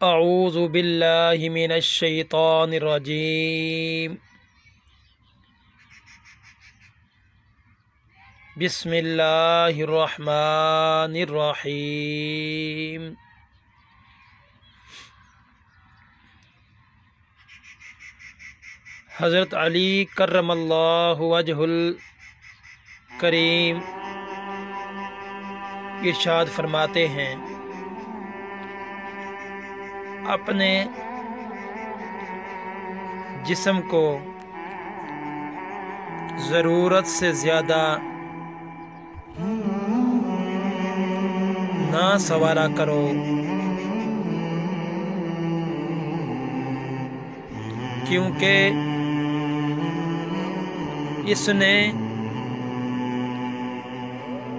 اعوذ باللہ من الشیطان الرجیم بسم اللہ الرحمن الرحیم حضرت علی کرم اللہ وجہ الکریم ارشاد فرماتے ہیں، اپنے جسم کو ضرورت سے زیادہ نہ سوارا کرو، کیونکہ اس نے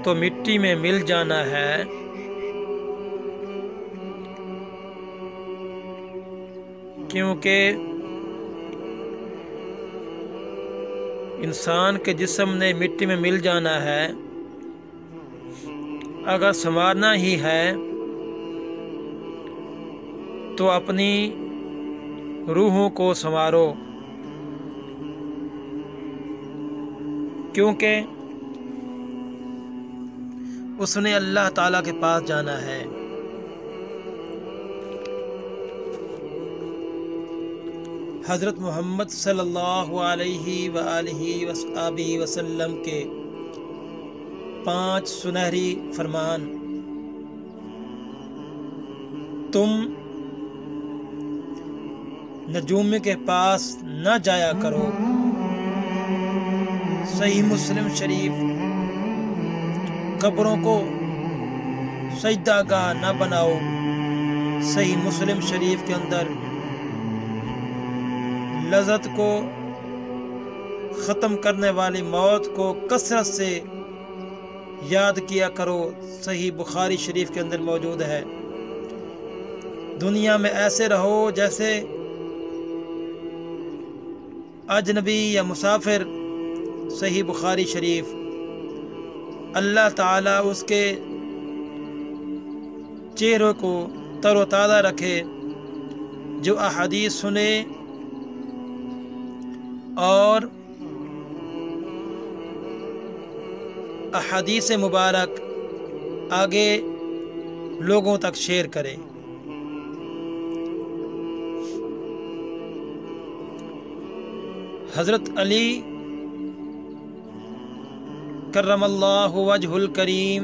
تو مٹی میں مل جانا ہے، کیونکہ انسان کے جسم نے مٹی میں مل جانا ہے۔ اگر سنوارنا ہی ہے تو اپنی روحوں کو سنوارو، کیونکہ اس نے اللہ تعالیٰ کے پاس جانا ہے۔ حضرت محمد صلی اللہ علیہ وآلہ وصحبہ وسلم کے 5 سنہری فرمان: تم نجوم کے پاس نہ جایا کرو، صحیح مسلم شریف۔ قبروں کو سجدہ گاہ نہ بناؤ، صحیح مسلم شریف کے اندر۔ لذت کو ختم کرنے والی موت کو کثرت سے یاد کیا کرو، صحیح بخاری شریف کے اندر موجود ہے۔ دنیا میں ایسے رہو جیسے اجنبی یا مسافر، صحیح بخاری شریف۔ اللہ تعالیٰ اس کے چہرے کو تر و تازہ رکھے جو احادیث سنے اور احادیث مبارک آگے لوگوں تک شیئر کرے۔ حضرت علی کرم اللہ وجہ الکریم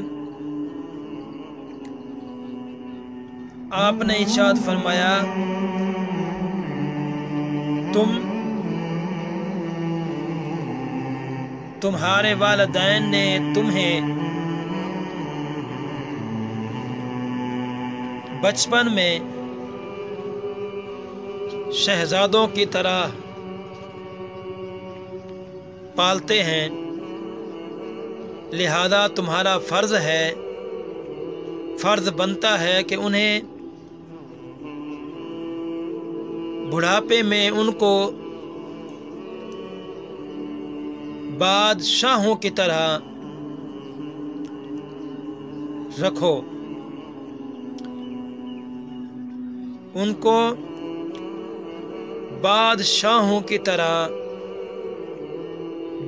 آپ نے ارشاد فرمایا، تمہارے والدین نے تمہیں بچپن میں شہزادوں کی طرح پالتے ہیں، لہذا تمہارا فرض بنتا ہے کہ انہیں بڑھاپے میں ان کو بادشاہوں کی طرح رکھو، ان کو بادشاہوں کی طرح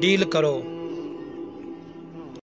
ڈیل کرو۔